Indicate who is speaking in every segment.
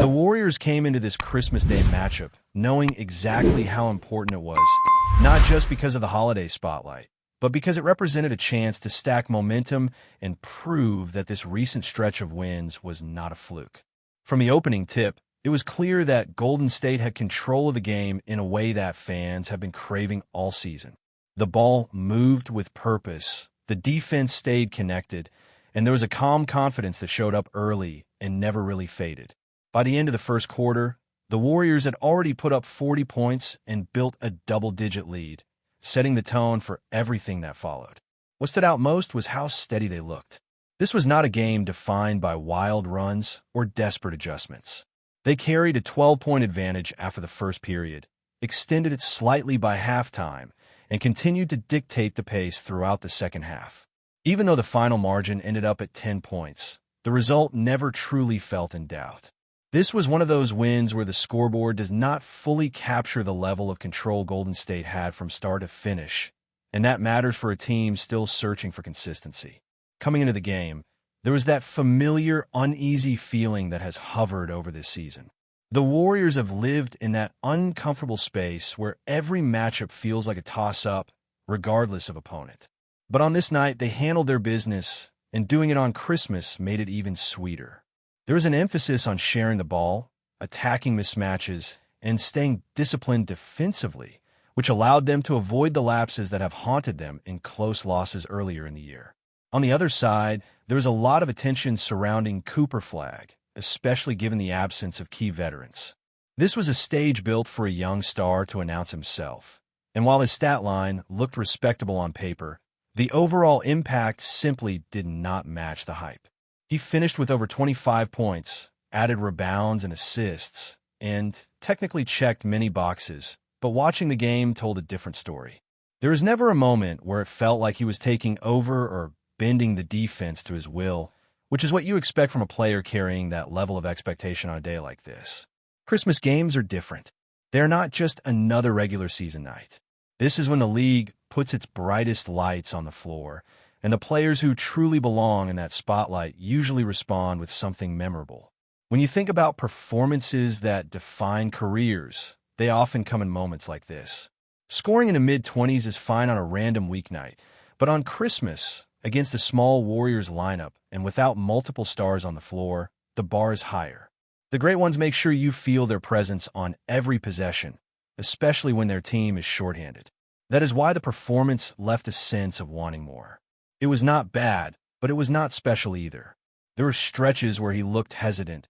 Speaker 1: The Warriors came into this Christmas Day matchup knowing exactly how important it was, not just because of the holiday spotlight, but because it represented a chance to stack momentum and prove that this recent stretch of wins was not a fluke. From the opening tip, it was clear that Golden State had control of the game in a way that fans have been craving all season. The ball moved with purpose, the defense stayed connected, and there was a calm confidence that showed up early and never really faded. By the end of the first quarter, the Warriors had already put up 40 points and built a double-digit lead, setting the tone for everything that followed. What stood out most was how steady they looked. This was not a game defined by wild runs or desperate adjustments. They carried a 12-point advantage after the first period, extended it slightly by halftime, and continued to dictate the pace throughout the second half. Even though the final margin ended up at 10 points, the result never truly felt in doubt. This was one of those wins where the scoreboard does not fully capture the level of control Golden State had from start to finish, and that matters for a team still searching for consistency. Coming into the game, there was that familiar, uneasy feeling that has hovered over this season. The Warriors have lived in that uncomfortable space where every matchup feels like a toss-up, regardless of opponent. But on this night, they handled their business, and doing it on Christmas made it even sweeter. There was an emphasis on sharing the ball, attacking mismatches, and staying disciplined defensively, which allowed them to avoid the lapses that have haunted them in close losses earlier in the year. On the other side, there was a lot of attention surrounding Cooper Flag, especially given the absence of key veterans. This was a stage built for a young star to announce himself, and while his stat line looked respectable on paper, the overall impact simply did not match the hype. He finished with over 25 points, added rebounds and assists, and technically checked many boxes, but watching the game told a different story. There was never a moment where it felt like he was taking over or bending the defense to his will, which is what you expect from a player carrying that level of expectation on a day like this. Christmas games are different. They are not just another regular season night. This is when the league puts its brightest lights on the floor, and the players who truly belong in that spotlight usually respond with something memorable. When you think about performances that define careers, they often come in moments like this. Scoring in the mid-20s is fine on a random weeknight, but on Christmas, against a small Warriors lineup and without multiple stars on the floor, the bar is higher. The great ones make sure you feel their presence on every possession, especially when their team is shorthanded. That is why the performance left a sense of wanting more. It was not bad, but it was not special either. There were stretches where he looked hesitant,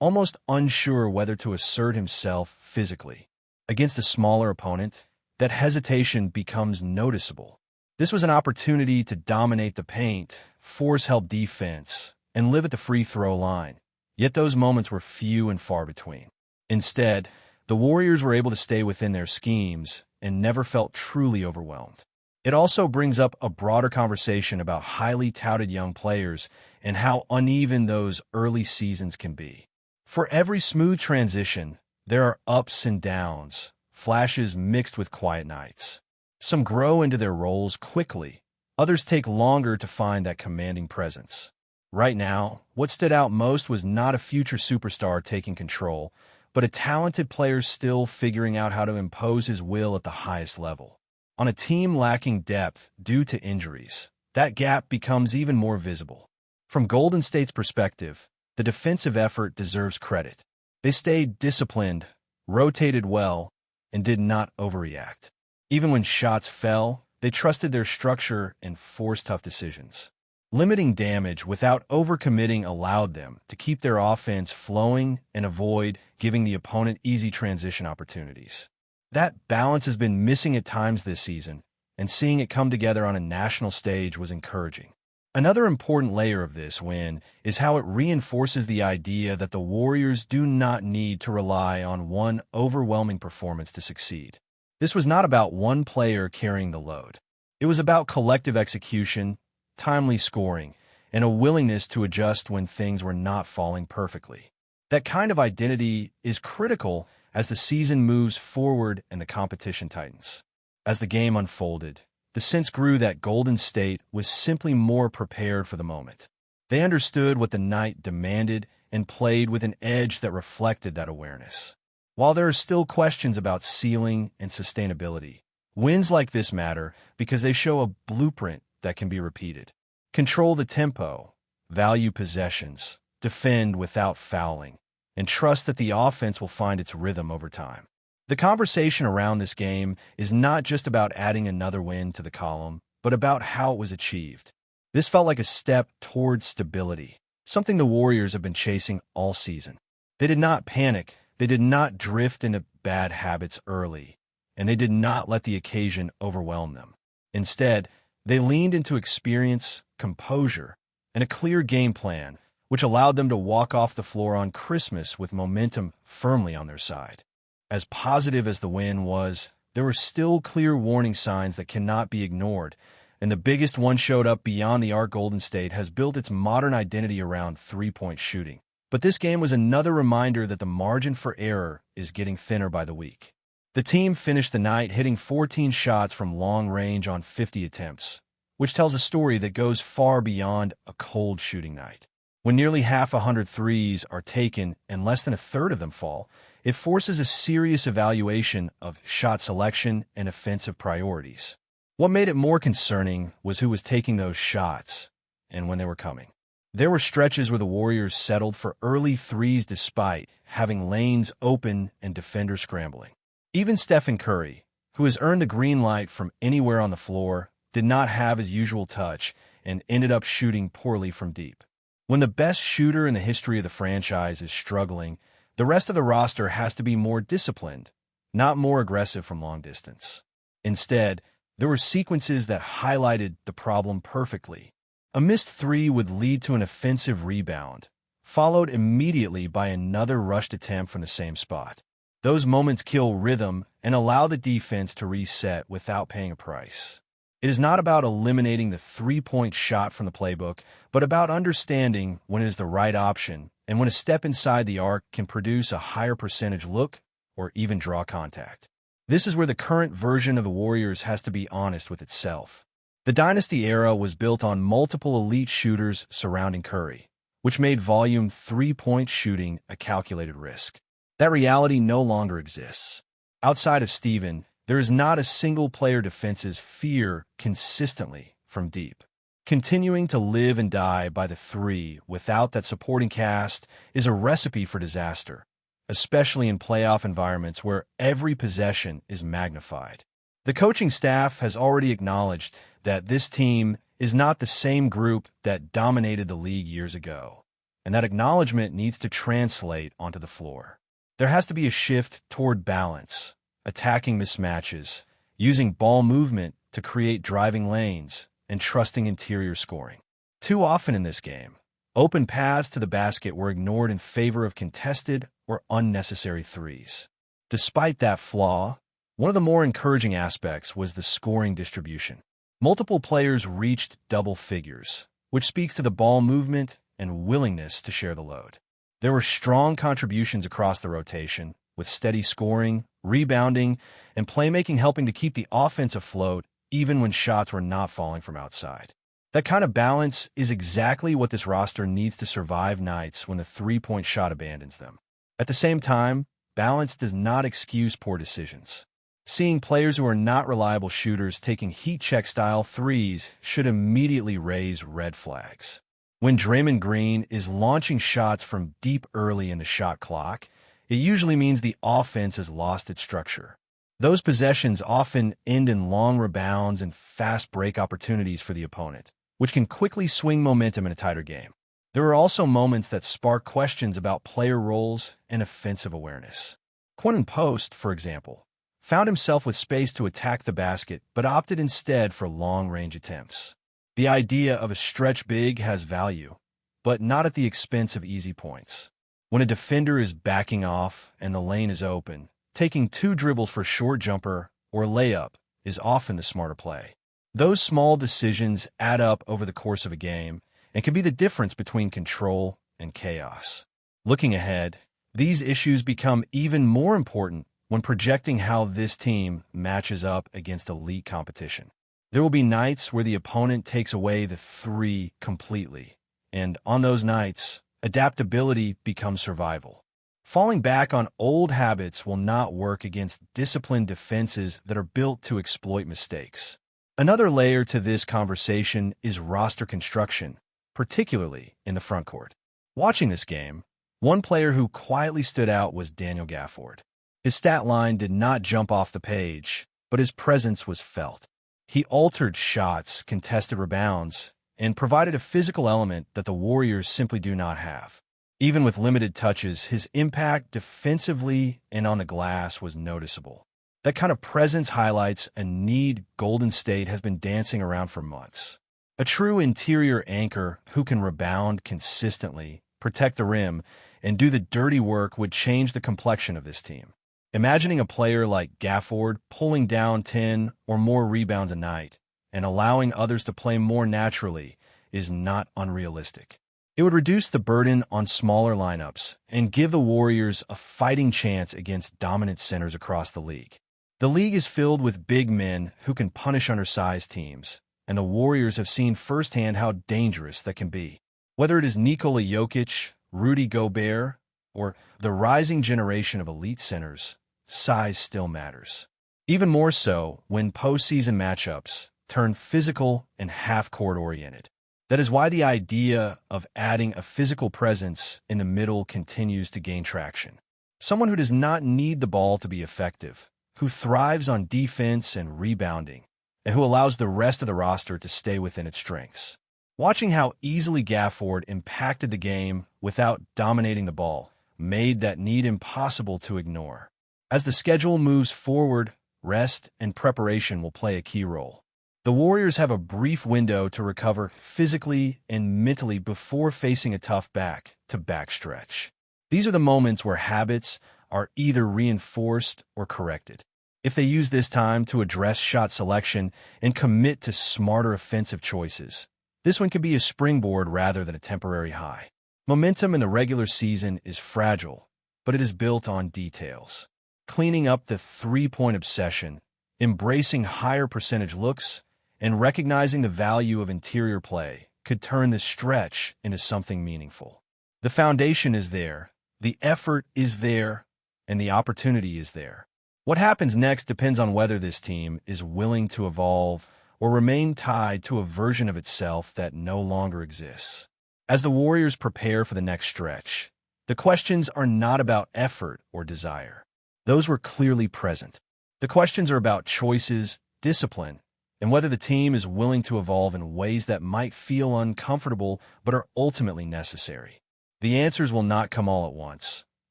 Speaker 1: almost unsure whether to assert himself physically. Against a smaller opponent, that hesitation becomes noticeable. This was an opportunity to dominate the paint, force help defense, and live at the free throw line. Yet those moments were few and far between. Instead, the Warriors were able to stay within their schemes and never felt truly overwhelmed. It also brings up a broader conversation about highly touted young players and how uneven those early seasons can be. For every smooth transition, there are ups and downs, flashes mixed with quiet nights. Some grow into their roles quickly. Others take longer to find that commanding presence. Right now, what stood out most was not a future superstar taking control, but a talented player still figuring out how to impose his will at the highest level. On a team lacking depth due to injuries, that gap becomes even more visible. From Golden State's perspective, the defensive effort deserves credit. They stayed disciplined, rotated well, and did not overreact. Even when shots fell, they trusted their structure and forced tough decisions. Limiting damage without overcommitting allowed them to keep their offense flowing and avoid giving the opponent easy transition opportunities. That balance has been missing at times this season, and seeing it come together on a national stage was encouraging. Another important layer of this win is how it reinforces the idea that the Warriors do not need to rely on one overwhelming performance to succeed. This was not about one player carrying the load. It was about collective execution, timely scoring, and a willingness to adjust when things were not falling perfectly. That kind of identity is critical as the season moves forward and the competition tightens. As the game unfolded, the sense grew that Golden State was simply more prepared for the moment. They understood what the night demanded and played with an edge that reflected that awareness. While there are still questions about ceiling and sustainability, wins like this matter because they show a blueprint that can be repeated. Control the tempo, value possessions, defend without fouling, and trust that the offense will find its rhythm over time. The conversation around this game is not just about adding another win to the column, but about how it was achieved. This felt like a step towards stability, something the Warriors have been chasing all season. They did not panic, they did not drift into bad habits early, and they did not let the occasion overwhelm them. Instead, they leaned into experience, composure, and a clear game plan, which allowed them to walk off the floor on Christmas with momentum firmly on their side. As positive as the win was, there were still clear warning signs that cannot be ignored, and the biggest one showed up beyond the arc. Golden State has built its modern identity around three-point shooting. But this game was another reminder that the margin for error is getting thinner by the week. The team finished the night hitting 14 shots from long range on 50 attempts, which tells a story that goes far beyond a cold shooting night. When nearly half 100 threes are taken and less than a third of them fall, it forces a serious evaluation of shot selection and offensive priorities. What made it more concerning was who was taking those shots and when they were coming. There were stretches where the Warriors settled for early threes despite having lanes open and defenders scrambling. Even Stephen Curry, who has earned the green light from anywhere on the floor, did not have his usual touch and ended up shooting poorly from deep. When the best shooter in the history of the franchise is struggling, the rest of the roster has to be more disciplined, not more aggressive from long distance. Instead, there were sequences that highlighted the problem perfectly. A missed three would lead to an offensive rebound, followed immediately by another rushed attempt from the same spot. Those moments kill rhythm and allow the defense to reset without paying a price. It is not about eliminating the three-point shot from the playbook, but about understanding when it is the right option and when a step inside the arc can produce a higher percentage look or even draw contact. This is where the current version of the Warriors has to be honest with itself. The Dynasty era was built on multiple elite shooters surrounding Curry, which made volume three-point shooting a calculated risk. That reality no longer exists. Outside of Steven, there is not a single player defenses fear consistently from deep. Continuing to live and die by the three without that supporting cast is a recipe for disaster, especially in playoff environments where every possession is magnified. The coaching staff has already acknowledged that this team is not the same group that dominated the league years ago, and that acknowledgement needs to translate onto the floor. There has to be a shift toward balance, attacking mismatches, using ball movement to create driving lanes, and trusting interior scoring. Too often in this game, open paths to the basket were ignored in favor of contested or unnecessary threes. Despite that flaw, one of the more encouraging aspects was the scoring distribution. Multiple players reached double figures, which speaks to the ball movement and willingness to share the load. There were strong contributions across the rotation, with steady scoring, rebounding, and playmaking helping to keep the offense afloat even when shots were not falling from outside. That kind of balance is exactly what this roster needs to survive nights when the three-point shot abandons them. At the same time, balance does not excuse poor decisions. Seeing players who are not reliable shooters taking heat-check-style threes should immediately raise red flags. When Draymond Green is launching shots from deep early in the shot clock, it usually means the offense has lost its structure. Those possessions often end in long rebounds and fast break opportunities for the opponent, which can quickly swing momentum in a tighter game. There are also moments that spark questions about player roles and offensive awareness. Quentin Post, for example, found himself with space to attack the basket but opted instead for long-range attempts. The idea of a stretch big has value, but not at the expense of easy points. When a defender is backing off and the lane is open, taking two dribbles for short jumper or layup is often the smarter play. Those small decisions add up over the course of a game and can be the difference between control and chaos. Looking ahead, these issues become even more important when projecting how this team matches up against elite competition. There will be nights where the opponent takes away the three completely, and on those nights, adaptability becomes survival. Falling back on old habits will not work against disciplined defenses that are built to exploit mistakes. Another layer to this conversation is roster construction, particularly in the frontcourt. Watching this game, one player who quietly stood out was Daniel Gafford. His stat line did not jump off the page, but his presence was felt. He altered shots, contested rebounds, and provided a physical element that the Warriors simply do not have. Even with limited touches, his impact defensively and on the glass was noticeable. That kind of presence highlights a need Golden State has been dancing around for months. A true interior anchor who can rebound consistently, protect the rim, and do the dirty work would change the complexion of this team. Imagining a player like Gafford pulling down 10 or more rebounds a night and allowing others to play more naturally is not unrealistic. It would reduce the burden on smaller lineups and give the Warriors a fighting chance against dominant centers across the league. The league is filled with big men who can punish undersized teams, and the Warriors have seen firsthand how dangerous that can be. Whether it is Nikola Jokic, Rudy Gobert, or the rising generation of elite centers, size still matters. Even more so when postseason matchups turn physical and half-court oriented. That is why the idea of adding a physical presence in the middle continues to gain traction. Someone who does not need the ball to be effective, who thrives on defense and rebounding, and who allows the rest of the roster to stay within its strengths. Watching how easily Gafford impacted the game without dominating the ball made that need impossible to ignore. As the schedule moves forward, rest and preparation will play a key role. The Warriors have a brief window to recover physically and mentally before facing a tough back-to-back stretch. These are the moments where habits are either reinforced or corrected. If they use this time to address shot selection and commit to smarter offensive choices, this one can be a springboard rather than a temporary high. Momentum in the regular season is fragile, but it is built on details. Cleaning up the three-point obsession, embracing higher percentage looks, and recognizing the value of interior play could turn this stretch into something meaningful. The foundation is there, the effort is there, and the opportunity is there. What happens next depends on whether this team is willing to evolve or remain tied to a version of itself that no longer exists. As the Warriors prepare for the next stretch, the questions are not about effort or desire. Those were clearly present. The questions are about choices, discipline, and whether the team is willing to evolve in ways that might feel uncomfortable but are ultimately necessary. The answers will not come all at once,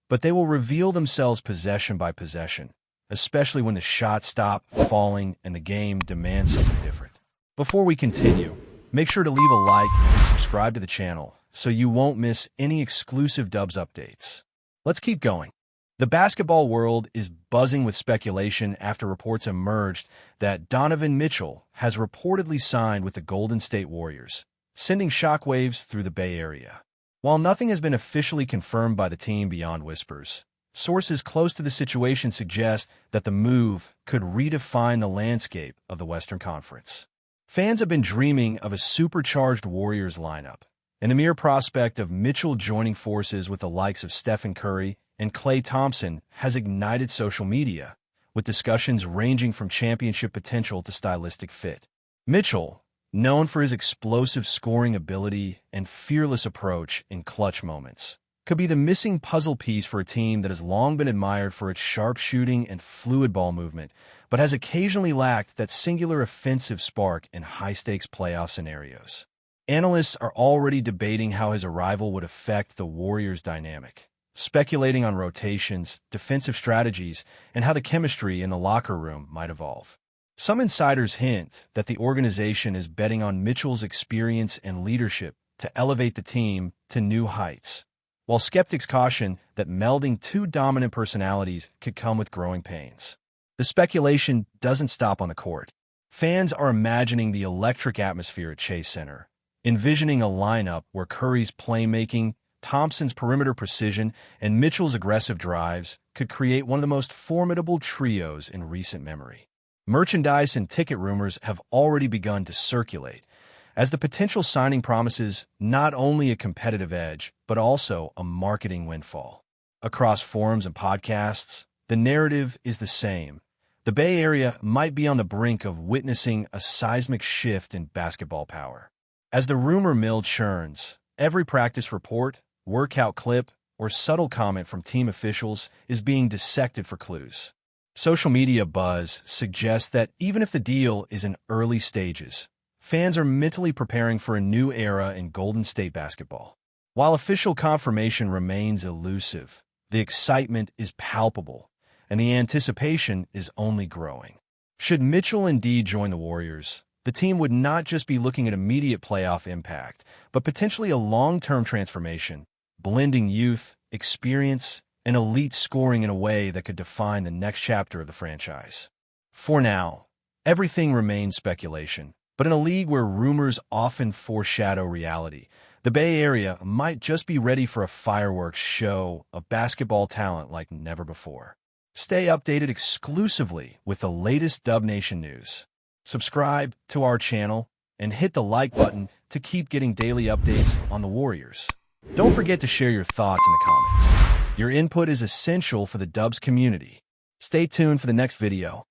Speaker 1: but they will reveal themselves possession by possession, especially when the shots stop falling and the game demands something different. Before we continue, make sure to leave a like and subscribe to the channel so you won't miss any exclusive Dubs updates. Let's keep going. The basketball world is buzzing with speculation after reports emerged that Donovan Mitchell has reportedly signed with the Golden State Warriors, sending shockwaves through the Bay Area. While nothing has been officially confirmed by the team beyond whispers, sources close to the situation suggest that the move could redefine the landscape of the Western Conference. Fans have been dreaming of a supercharged Warriors lineup, and the mere prospect of Mitchell joining forces with the likes of Stephen Curry and Klay Thompson has ignited social media, with discussions ranging from championship potential to stylistic fit. Mitchell, known for his explosive scoring ability and fearless approach in clutch moments, could be the missing puzzle piece for a team that has long been admired for its sharp shooting and fluid ball movement, but has occasionally lacked that singular offensive spark in high-stakes playoff scenarios. Analysts are already debating how his arrival would affect the Warriors' dynamic, speculating on rotations, defensive strategies, and how the chemistry in the locker room might evolve. Some insiders hint that the organization is betting on Mitchell's experience and leadership to elevate the team to new heights, while skeptics caution that melding two dominant personalities could come with growing pains. The speculation doesn't stop on the court. Fans are imagining the electric atmosphere at Chase Center, envisioning a lineup where Curry's playmaking, Thompson's perimeter precision, and Mitchell's aggressive drives could create one of the most formidable trios in recent memory. Merchandise and ticket rumors have already begun to circulate, as the potential signing promises not only a competitive edge, but also a marketing windfall. Across forums and podcasts, the narrative is the same. The Bay Area might be on the brink of witnessing a seismic shift in basketball power. As the rumor mill churns, every practice report, workout clip, or subtle comment from team officials is being dissected for clues. Social media buzz suggests that even if the deal is in early stages, fans are mentally preparing for a new era in Golden State basketball. While official confirmation remains elusive, the excitement is palpable, and the anticipation is only growing. Should Mitchell indeed join the Warriors, the team would not just be looking at immediate playoff impact, but potentially a long-term transformation, blending youth, experience, and elite scoring in a way that could define the next chapter of the franchise. For now, everything remains speculation, but in a league where rumors often foreshadow reality, the Bay Area might just be ready for a fireworks show of basketball talent like never before. Stay updated exclusively with the latest Dub Nation news. Subscribe to our channel and hit the like button to keep getting daily updates on the Warriors. Don't forget to share your thoughts in the comments. Your input is essential for the Dubs community. Stay tuned for the next video.